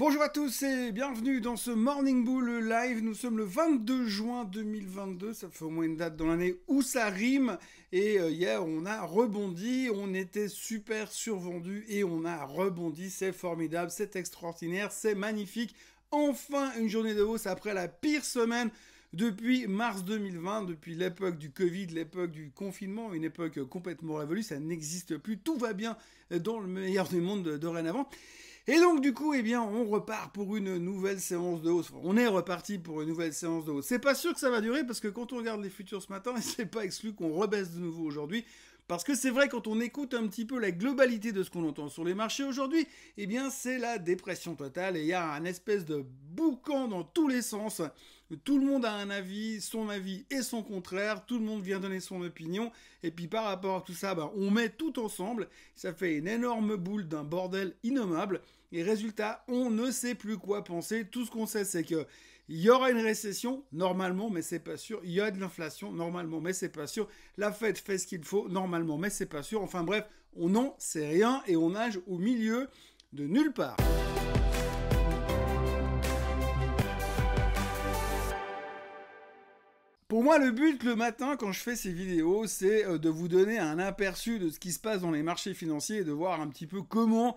Bonjour à tous et bienvenue dans ce Morning Bull Live. Nous sommes le 22 juin 2022, ça fait au moins une date dans l'année où ça rime. Et hier on a rebondi, on était super survendu et on a rebondi. C'est formidable, c'est extraordinaire, c'est magnifique. Enfin une journée de hausse après la pire semaine depuis mars 2020, depuis l'époque du Covid, l'époque du confinement, une époque complètement révolue. Ça n'existe plus, tout va bien dans le meilleur des mondes dorénavant. Et donc du coup, eh bien, on repart pour une nouvelle séance de hausse. On est reparti pour une nouvelle séance de hausse. C'est pas sûr que ça va durer parce que quand on regarde les futurs ce matin, c'est pas exclu qu'on rebaisse de nouveau aujourd'hui. Parce que c'est vrai, quand on écoute un petit peu la globalité de ce qu'on entend sur les marchés aujourd'hui, eh bien c'est la dépression totale et il y a un espèce de boucan dans tous les sens. Tout le monde a un avis, son avis et son contraire, tout le monde vient donner son opinion, et puis par rapport à tout ça, on met tout ensemble, ça fait une énorme boule d'un bordel innommable, et résultat, on ne sait plus quoi penser. Tout ce qu'on sait, c'est que il y aura une récession, normalement, mais c'est pas sûr. Il y a de l'inflation, normalement, mais c'est pas sûr. La Fed fait ce qu'il faut, normalement, mais c'est pas sûr. Enfin bref, on n'en sait rien et on nage au milieu de nulle part. Pour moi, le but le matin, quand je fais ces vidéos, c'est de vous donner un aperçu de ce qui se passe dans les marchés financiers et de voir un petit peu comment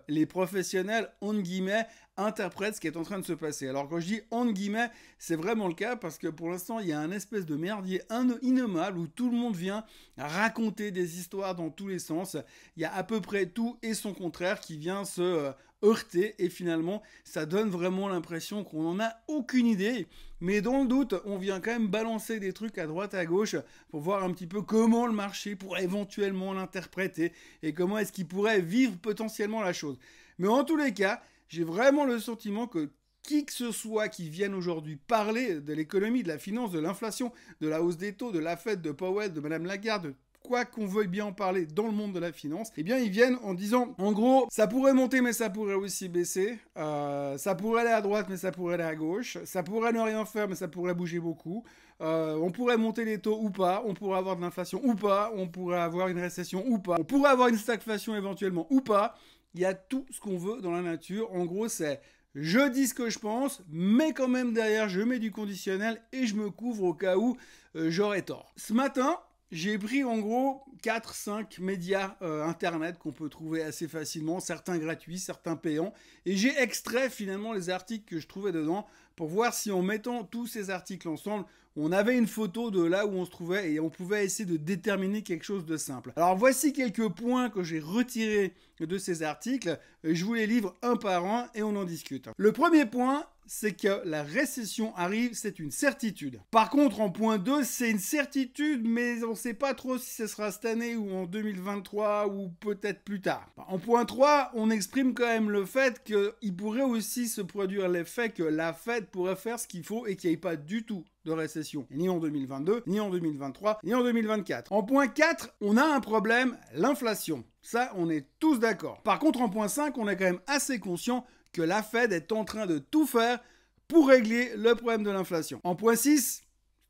les professionnels, entre guillemets, interprètent ce qui est en train de se passer. Alors quand je dis entre guillemets, c'est vraiment le cas parce que pour l'instant, il y a un espèce de merdier innommable où tout le monde vient raconter des histoires dans tous les sens. Il y a à peu près tout et son contraire qui vient se heurter et finalement, ça donne vraiment l'impression qu'on n'en a aucune idée. Mais dans le doute, on vient quand même balancer des trucs à droite à gauche pour voir un petit peu comment le marché pourrait éventuellement l'interpréter et comment est-ce qu'il pourrait vivre potentiellement la chose. Mais en tous les cas, j'ai vraiment le sentiment que qui que ce soit qui vienne aujourd'hui parler de l'économie, de la finance, de l'inflation, de la hausse des taux, de la Fed, de Powell, de Madame Lagarde, de quoi qu'on veuille bien en parler dans le monde de la finance, eh bien ils viennent en disant, en gros, ça pourrait monter mais ça pourrait aussi baisser, ça pourrait aller à droite mais ça pourrait aller à gauche, ça pourrait ne rien faire mais ça pourrait bouger beaucoup, on pourrait monter les taux ou pas, on pourrait avoir de l'inflation ou pas, on pourrait avoir une récession ou pas, on pourrait avoir une stagflation éventuellement ou pas. Il y a tout ce qu'on veut dans la nature. En gros, c'est je dis ce que je pense, mais quand même derrière, je mets du conditionnel et je me couvre au cas où j'aurais tort. Ce matin, j'ai pris en gros 4-5 médias internet qu'on peut trouver assez facilement, certains gratuits, certains payants, et j'ai extrait finalement les articles que je trouvais dedans pour voir si en mettant tous ces articles ensemble, on avait une photo de là où on se trouvait et on pouvait essayer de déterminer quelque chose de simple. Alors voici quelques points que j'ai retirés de ces articles, je vous les livre un par un et on en discute. Le premier point, c'est que la récession arrive, c'est une certitude. Par contre, en point 2, c'est une certitude, mais on ne sait pas trop si ce sera cette année ou en 2023 ou peut-être plus tard. En point 3, on exprime quand même le fait qu'il pourrait aussi se produire l'effet que la Fed pourrait faire ce qu'il faut et qu'il n'y ait pas du tout de récession, ni en 2022, ni en 2023, ni en 2024. En point 4, on a un problème, l'inflation. Ça, on est tous d'accord. Par contre, en point 5, on est quand même assez conscient que la Fed est en train de tout faire pour régler le problème de l'inflation. En point 6,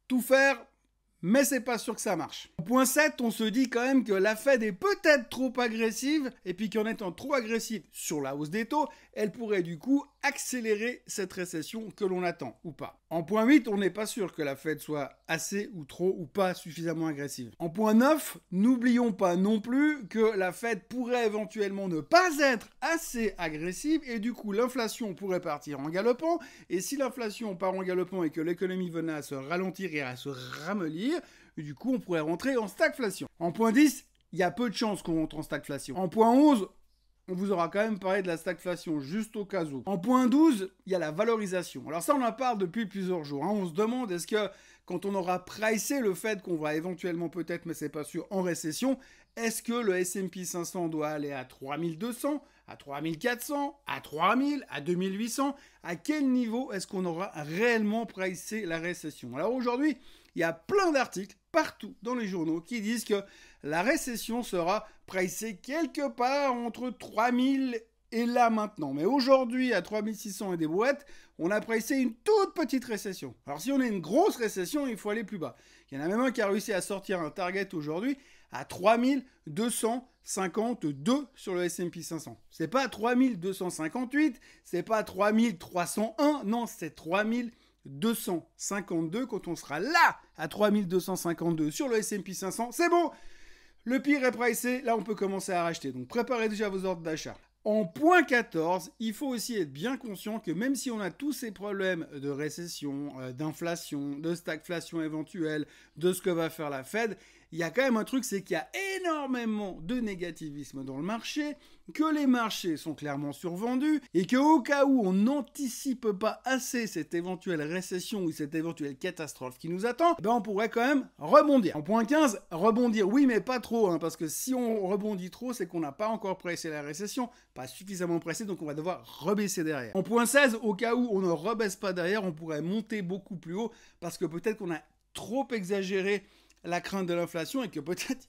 tout faire, mais c'est pas sûr que ça marche. En point 7, on se dit quand même que la Fed est peut-être trop agressive, et puis qu'en étant trop agressive sur la hausse des taux, elle pourrait du coup accélérer cette récession que l'on attend, ou pas. En point 8, on n'est pas sûr que la Fed soit assez ou trop ou pas suffisamment agressive. En point 9, n'oublions pas non plus que la Fed pourrait éventuellement ne pas être assez agressive, et du coup l'inflation pourrait partir en galopant, et si l'inflation part en galopant et que l'économie venait à se ralentir et à se ramollir, du coup on pourrait rentrer en stagflation. En point 10, il y a peu de chances qu'on rentre en stagflation. En point 11, on vous aura quand même parlé de la stagflation, juste au cas où. En point 12, il y a la valorisation. Alors ça, on en parle depuis plusieurs jours. On se demande, est-ce que quand on aura pricé le fait qu'on va éventuellement peut-être, mais c'est pas sûr, en récession, est-ce que le S&P 500 doit aller à 3200, à 3400, à 3000, à 2800? À quel niveau est-ce qu'on aura réellement pricé la récession? Alors aujourd'hui, il y a plein d'articles partout dans les journaux qui disent que la récession sera pricée quelque part entre 3000 et là maintenant. Mais aujourd'hui, à 3600 et des brouettes, on a pricé une toute petite récession. Alors si on a une grosse récession, il faut aller plus bas. Il y en a même un qui a réussi à sortir un target aujourd'hui à 3252 sur le S&P 500. C'est pas 3258, c'est pas 3301, non, c'est 3252. Quand on sera là à 3252 sur le S&P 500, c'est bon. Le pire est pricé, là on peut commencer à racheter. Donc préparez déjà vos ordres d'achat. En point 14, il faut aussi être bien conscient que même si on a tous ces problèmes de récession, d'inflation, de stagflation éventuelle, de ce que va faire la Fed, il y a quand même un truc, c'est qu'il y a énormément de négativisme dans le marché, que les marchés sont clairement survendus, et qu'au cas où on n'anticipe pas assez cette éventuelle récession ou cette éventuelle catastrophe qui nous attend, ben on pourrait quand même rebondir. En point 15, rebondir, oui mais pas trop, hein, parce que si on rebondit trop, c'est qu'on n'a pas encore pressé la récession, pas suffisamment pressé, donc on va devoir rebaisser derrière. En point 16, au cas où on ne rebaisse pas derrière, on pourrait monter beaucoup plus haut, parce que peut-être qu'on a trop exagéré la crainte de l'inflation et que peut-être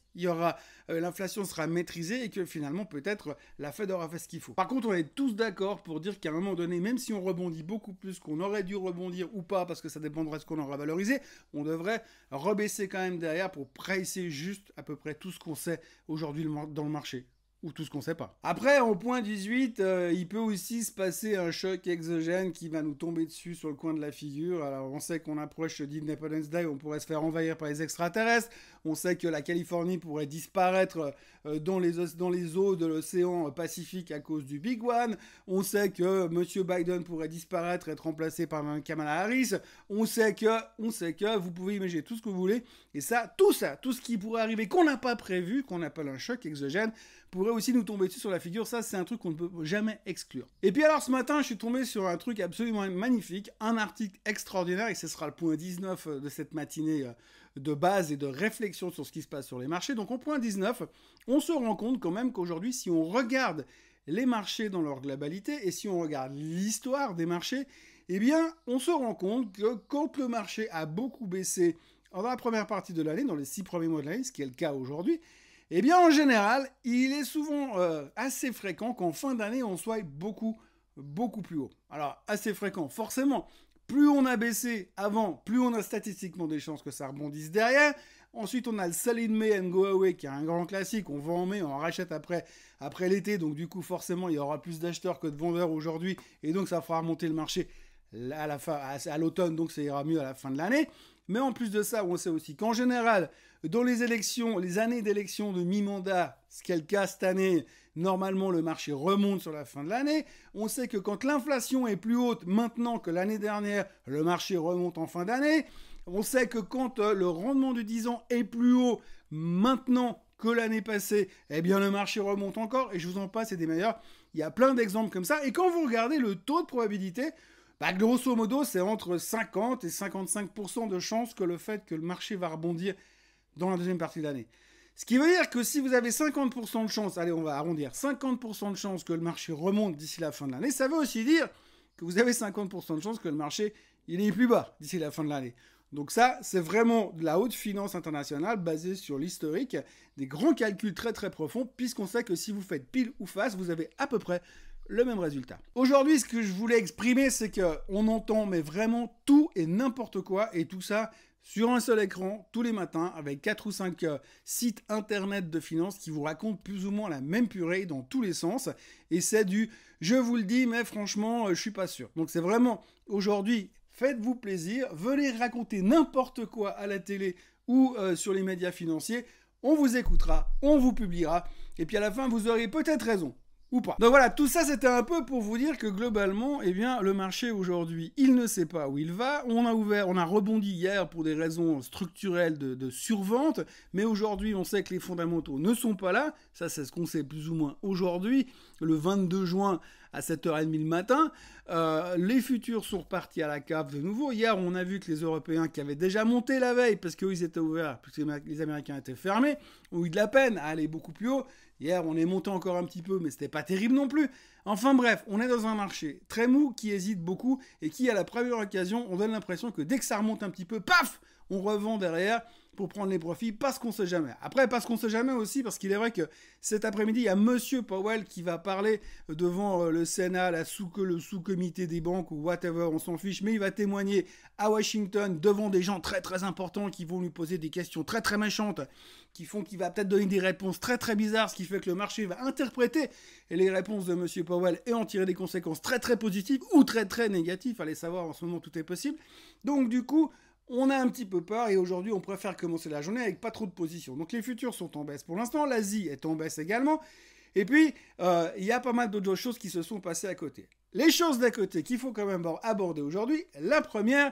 l'inflation sera maîtrisée et que finalement peut-être la Fed aura fait ce qu'il faut. Par contre, on est tous d'accord pour dire qu'à un moment donné, même si on rebondit beaucoup plus qu'on aurait dû rebondir ou pas, parce que ça dépendra de ce qu'on aura valorisé, on devrait rebaisser quand même derrière pour pricer juste à peu près tout ce qu'on sait aujourd'hui dans le marché. Ou tout ce qu'on sait pas. Après, en point 18, il peut aussi se passer un choc exogène qui va nous tomber dessus sur le coin de la figure. Alors, on sait qu'on approche d'Independence Day, on pourrait se faire envahir par les extraterrestres. On sait que la Californie pourrait disparaître dans les eaux de l'océan Pacifique à cause du Big One. On sait que M. Biden pourrait disparaître, être remplacé par Mme Kamala Harris. On sait que, vous pouvez imaginer tout ce que vous voulez. Et ça, tout ce qui pourrait arriver, qu'on n'a pas prévu, qu'on appelle un choc exogène, pourrait aussi nous tomber dessus sur la figure. Ça, c'est un truc qu'on ne peut jamais exclure. Et puis alors, ce matin, je suis tombé sur un truc absolument magnifique, un article extraordinaire, et ce sera le point 19 de cette matinée de base et de réflexion sur ce qui se passe sur les marchés. Donc, au point 19, on se rend compte quand même qu'aujourd'hui, si on regarde les marchés dans leur globalité, et si on regarde l'histoire des marchés, eh bien, on se rend compte que quand le marché a beaucoup baissé dans la première partie de l'année, dans les 6 premiers mois de l'année, ce qui est le cas aujourd'hui, eh bien, en général, il est souvent assez fréquent qu'en fin d'année, on soit beaucoup plus haut. Alors, assez fréquent, forcément. Plus on a baissé avant, plus on a statistiquement des chances que ça rebondisse derrière. Ensuite, on a le Sell in May and Go Away, qui est un grand classique. On vend en mai, on rachète après l'été. Donc, du coup, forcément, il y aura plus d'acheteurs que de vendeurs aujourd'hui. Et donc, ça fera remonter le marché à l'automne. Donc, ça ira mieux à la fin de l'année. Mais en plus de ça, on sait aussi qu'en général, dans les élections, les années d'élection de mi-mandat, ce qui est le cas cette année, normalement le marché remonte sur la fin de l'année. On sait que quand l'inflation est plus haute maintenant que l'année dernière, le marché remonte en fin d'année. On sait que quand le rendement du 10 ans est plus haut maintenant que l'année passée, eh bien le marché remonte encore. Et je vous en passe, c'est des meilleurs. Il y a plein d'exemples comme ça. Et quand vous regardez le taux de probabilité, grosso modo, c'est entre 50 et 55% de chances que le fait que le marché va rebondir dans la deuxième partie de l'année. Ce qui veut dire que si vous avez 50% de chance, allez, on va arrondir, 50% de chance que le marché remonte d'ici la fin de l'année, ça veut aussi dire que vous avez 50% de chance que le marché, il est plus bas d'ici la fin de l'année. Donc ça, c'est vraiment de la haute finance internationale basée sur l'historique, des grands calculs très très profonds, puisqu'on sait que si vous faites pile ou face, vous avez à peu près le même résultat. Aujourd'hui, ce que je voulais exprimer, c'est qu'on entend mais vraiment tout et n'importe quoi, et tout ça sur un seul écran, tous les matins, avec 4 ou 5 sites internet de finance qui vous racontent plus ou moins la même purée dans tous les sens, et c'est du « je vous le dis, mais franchement, je suis pas sûr ». Donc c'est vraiment, aujourd'hui, faites-vous plaisir, venez raconter n'importe quoi à la télé ou sur les médias financiers, on vous écoutera, on vous publiera, et puis à la fin, vous aurez peut-être raison. Ou pas. Donc voilà, tout ça c'était un peu pour vous dire que globalement, eh bien, le marché aujourd'hui, il ne sait pas où il va. On a rebondi hier pour des raisons structurelles de survente, mais aujourd'hui, on sait que les fondamentaux ne sont pas là. Ça, c'est ce qu'on sait plus ou moins aujourd'hui, le 22 juin à 7h30 le matin. Les futurs sont repartis à la cave de nouveau. Hier, on a vu que les Européens qui avaient déjà monté la veille, parce qu'eux, ils étaient ouverts, parce que les Américains étaient fermés, ont eu de la peine à aller beaucoup plus haut. Hier, on est monté encore un petit peu, mais c'était pas terrible non plus. Enfin bref, on est dans un marché très mou, qui hésite beaucoup, et qui, à la première occasion, on donne l'impression que dès que ça remonte un petit peu, paf, on revend derrière. pour prendre les profits, parce qu'on sait jamais. Après, parce qu'on sait jamais aussi, parce qu'il est vrai que cet après-midi, il y a Monsieur Powell qui va parler devant le Sénat, le sous-comité des banques ou whatever, on s'en fiche, mais il va témoigner à Washington devant des gens très très importants qui vont lui poser des questions très très méchantes, qui font qu'il va peut-être donner des réponses très très bizarres, ce qui fait que le marché va interpréter les réponses de Monsieur Powell et en tirer des conséquences très très positives ou très très négatives. Allez savoir, en ce moment tout est possible. Donc du coup, on a un petit peu peur et aujourd'hui on préfère commencer la journée avec pas trop de positions. Donc les futurs sont en baisse pour l'instant, l'Asie est en baisse également. Et puis, il y a pas mal d'autres choses qui se sont passées à côté. Les choses d'à côté qu'il faut quand même aborder aujourd'hui, la première,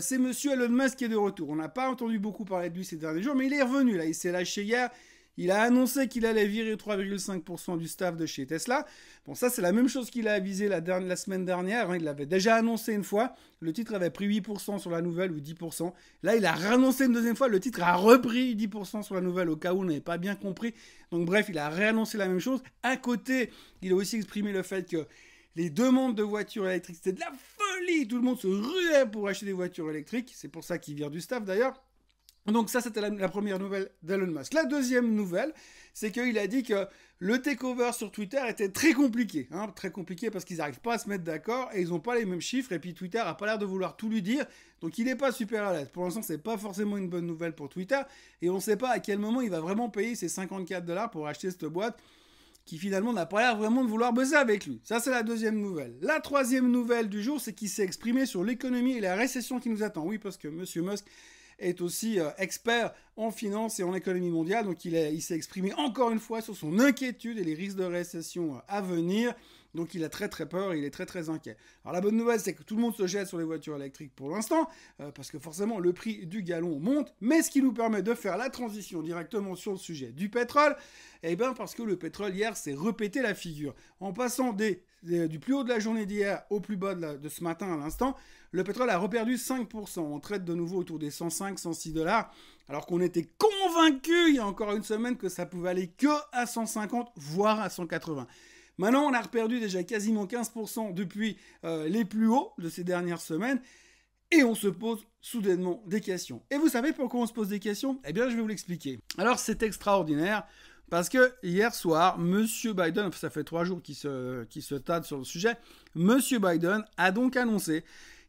c'est Monsieur Elon Musk qui est de retour. On n'a pas entendu beaucoup parler de lui ces derniers jours, mais il est revenu là, il s'est lâché hier. Il a annoncé qu'il allait virer 3,5% du staff de chez Tesla. Bon, ça, c'est la même chose qu'il a avisé la semaine dernière. Hein. Il l'avait déjà annoncé une fois. Le titre avait pris 8% sur la nouvelle ou 10%. Là, il a réannoncé une deuxième fois. Le titre a repris 10% sur la nouvelle au cas où on n'avait pas bien compris. Donc, bref, il a réannoncé la même chose. À côté, il a aussi exprimé le fait que les demandes de voitures électriques, c'était de la folie. Tout le monde se ruait pour acheter des voitures électriques. C'est pour ça qu'il vire du staff d'ailleurs. Donc ça, c'était la première nouvelle d'Elon Musk. La deuxième nouvelle, c'est qu'il a dit que le takeover sur Twitter était très compliqué. Hein, très compliqué parce qu'ils n'arrivent pas à se mettre d'accord et ils n'ont pas les mêmes chiffres. Et puis Twitter n'a pas l'air de vouloir tout lui dire. Donc il n'est pas super à l'aise. Pour l'instant, c'est pas forcément une bonne nouvelle pour Twitter. Et on ne sait pas à quel moment il va vraiment payer ses $54 pour acheter cette boîte qui finalement n'a pas l'air vraiment de vouloir bosser avec lui. Ça, c'est la deuxième nouvelle. La troisième nouvelle du jour, c'est qu'il s'est exprimé sur l'économie et la récession qui nous attend. Oui, parce que Monsieur Musk est aussi expert en finance et en économie mondiale, donc il s'est exprimé encore une fois sur son inquiétude et les risques de récession à venir, donc il a très très peur et il est très très inquiet. Alors la bonne nouvelle, c'est que tout le monde se jette sur les voitures électriques pour l'instant, parce que forcément le prix du gallon monte, mais ce qui nous permet de faire la transition directement sur le sujet du pétrole, eh bien parce que le pétrole hier s'est repété la figure, en passant du plus haut de la journée d'hier au plus bas de ce matin à l'instant, le pétrole a reperdu 5%. On traite de nouveau autour des 105, 106 $, alors qu'on était convaincus il y a encore une semaine que ça pouvait aller que à 150, voire à 180. Maintenant, on a reperdu déjà quasiment 15% depuis les plus hauts de ces dernières semaines. Et on se pose soudainement des questions. Et vous savez pourquoi on se pose des questions ? Eh bien, je vais vous l'expliquer. Alors, c'est extraordinaire. Parce que hier soir, Monsieur Biden, ça fait 3 jours qu'il se tâte sur le sujet, Monsieur Biden a donc annoncé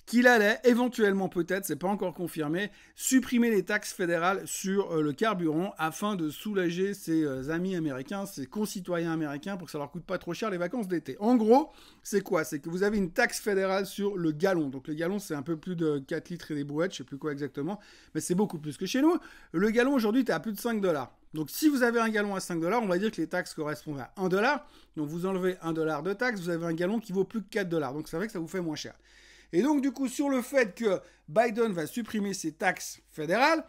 qu'il allait éventuellement, peut-être, c'est pas encore confirmé, supprimer les taxes fédérales sur le carburant afin de soulager ses amis américains, ses concitoyens américains pour que ça leur coûte pas trop cher les vacances d'été. En gros, c'est quoi ? C'est que vous avez une taxe fédérale sur le gallon. Donc le gallon, c'est un peu plus de 4 litres et des brouettes, je sais plus quoi exactement, mais c'est beaucoup plus que chez nous. Le gallon aujourd'hui, t'es à plus de 5 $. Donc si vous avez un gallon à 5 $, on va dire que les taxes correspondent à 1 $. Donc vous enlevez 1 $ de taxes, vous avez un gallon qui vaut plus que 4 $. Donc c'est vrai que ça vous fait moins cher. Et donc, du coup, sur le fait que Biden va supprimer ses taxes fédérales,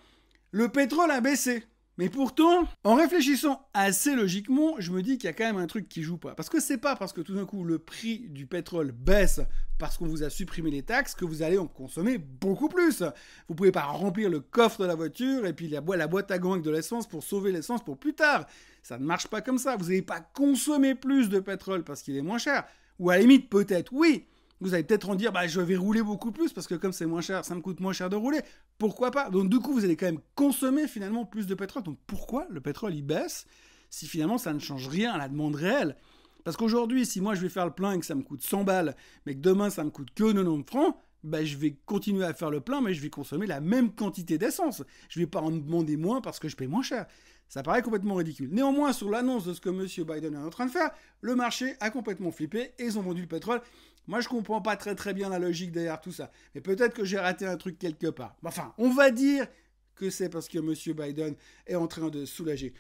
le pétrole a baissé. Mais pourtant, en réfléchissant assez logiquement, je me dis qu'il y a quand même un truc qui joue pas. Parce que c'est pas parce que tout d'un coup le prix du pétrole baisse parce qu'on vous a supprimé les taxes que vous allez en consommer beaucoup plus. Vous pouvez pas remplir le coffre de la voiture et puis la boîte à gants avec de l'essence pour sauver l'essence pour plus tard. Ça ne marche pas comme ça. Vous n'allez pas consommer plus de pétrole parce qu'il est moins cher. Ou à la limite, peut-être, oui. Vous allez peut-être en dire, je vais rouler beaucoup plus parce que comme c'est moins cher, ça me coûte moins cher de rouler. Pourquoi pas ? Donc du coup, vous allez quand même consommer finalement plus de pétrole. Donc pourquoi le pétrole il baisse si finalement ça ne change rien à la demande réelle ? Parce qu'aujourd'hui, si moi je vais faire le plein et que ça me coûte 100 balles, mais que demain ça me coûte que 90 francs, je vais continuer à faire le plein, mais je vais consommer la même quantité d'essence. Je ne vais pas en demander moins parce que je paye moins cher. Ça paraît complètement ridicule. Néanmoins, sur l'annonce de ce que M. Biden est en train de faire, le marché a complètement flippé et ils ont vendu le pétrole. Moi, je comprends pas très bien la logique derrière tout ça. Mais peut-être que j'ai raté un truc quelque part. Enfin, on va dire que c'est parce que M. Biden est en train de soulager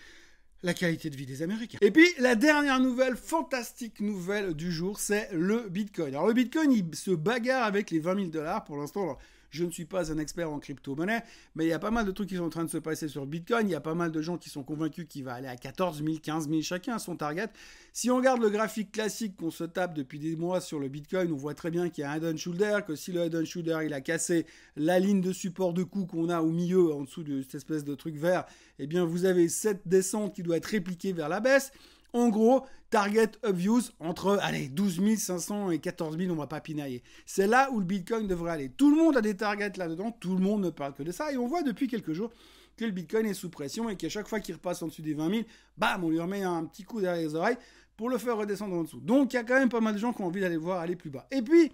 la qualité de vie des Américains. Et puis, la dernière nouvelle, fantastique nouvelle du jour, c'est le Bitcoin. Alors, le Bitcoin, il se bagarre avec les 20 000 $ pour l'instant. Alors, je ne suis pas un expert en crypto-monnaie, mais il y a pas mal de trucs qui sont en train de se passer sur le Bitcoin. Il y a pas mal de gens qui sont convaincus qu'il va aller à 14 000, 15 000, chacun à son target. Si on regarde le graphique classique qu'on se tape depuis des mois sur le Bitcoin, on voit très bien qu'il y a un head and shoulder, que si le head and shoulder il a cassé la ligne de support de coup qu'on a au milieu, en dessous de cette espèce de truc vert, eh bien vous avez cette descente qui doit être répliquée vers la baisse. En gros, target obvious entre 12 500 et 14 000, on va pas pinailler. C'est là où le Bitcoin devrait aller. Tout le monde a des targets là-dedans, tout le monde ne parle que de ça. Et on voit depuis quelques jours que le Bitcoin est sous pression et qu'à chaque fois qu'il repasse en dessus des 20 000, bam, on lui remet un petit coup derrière les oreilles pour le faire redescendre en dessous. Donc il y a quand même pas mal de gens qui ont envie d'aller voir aller plus bas. Et puis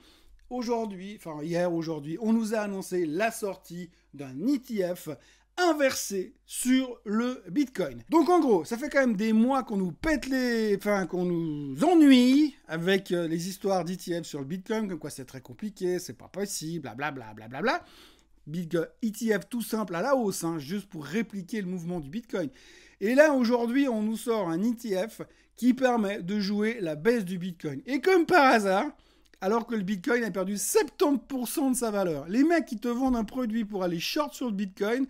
aujourd'hui, on nous a annoncé la sortie d'un ETF inversé sur le Bitcoin. Donc en gros, ça fait quand même des mois qu'on nous qu'on nous ennuie avec les histoires d'ETF sur le Bitcoin, comme quoi c'est très compliqué, c'est pas possible, blablabla, blablabla. ETF tout simple à la hausse, juste pour répliquer le mouvement du Bitcoin. Et là, aujourd'hui, on nous sort un ETF qui permet de jouer la baisse du Bitcoin. Et comme par hasard, alors que le Bitcoin a perdu 70% de sa valeur, les mecs qui te vendent un produit pour aller short sur le Bitcoin,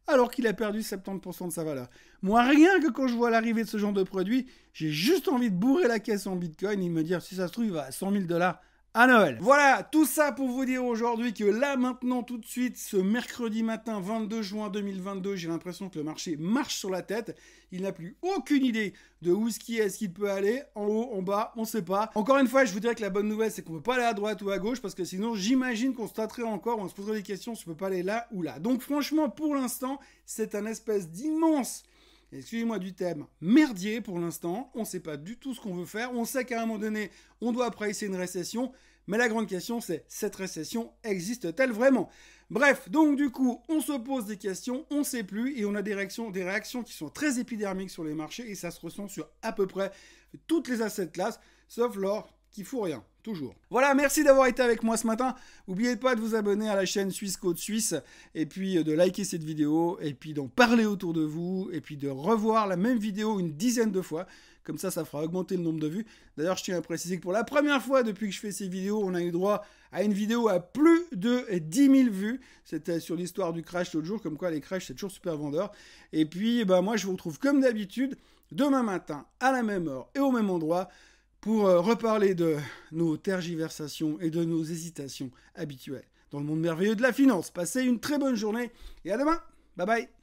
alors qu'il a perdu 70% de sa valeur. Moi, rien que quand je vois l'arrivée de ce genre de produit, j'ai juste envie de bourrer la caisse en Bitcoin et me dire, si ça se trouve, il va à 100 000 $ à Noël. Voilà, tout ça pour vous dire aujourd'hui que là, maintenant, tout de suite, ce mercredi matin 22 juin 2022, j'ai l'impression que le marché marche sur la tête. Il n'a plus aucune idée de où est-ce qu'il peut aller, en haut, en bas, on ne sait pas. Encore une fois, je vous dirais que la bonne nouvelle, c'est qu'on ne peut pas aller à droite ou à gauche, parce que sinon, j'imagine qu'on se tâterait encore, on se poserait des questions, si on ne peut pas aller là ou là. Donc franchement, pour l'instant, c'est un espèce d'immense, excusez-moi du thème, merdier pour l'instant. On ne sait pas du tout ce qu'on veut faire. On sait qu'à un moment donné, on doit pricer une récession. Mais la grande question, c'est, cette récession existe-t-elle vraiment ? Bref, donc du coup, on se pose des questions, on ne sait plus, et on a des réactions qui sont très épidermiques sur les marchés, et ça se ressent sur à peu près toutes les assets classes, sauf l'or, qui fout rien. Toujours. Voilà, merci d'avoir été avec moi ce matin. N'oubliez pas de vous abonner à la chaîne Suisse Côte Suisse, et puis de liker cette vidéo, et puis d'en parler autour de vous, et puis de revoir la même vidéo une dizaine de fois. Comme ça fera augmenter le nombre de vues. D'ailleurs, je tiens à préciser que pour la première fois depuis que je fais ces vidéos, on a eu droit à une vidéo à plus de 10 000 vues. C'était sur l'histoire du crash l'autre jour, comme quoi les crashs, c'est toujours super vendeur. Et puis, moi, je vous retrouve comme d'habitude, demain matin, à la même heure et au même endroit, pour reparler de nos tergiversations et de nos hésitations habituelles dans le monde merveilleux de la finance. Passez une très bonne journée et à demain. Bye bye.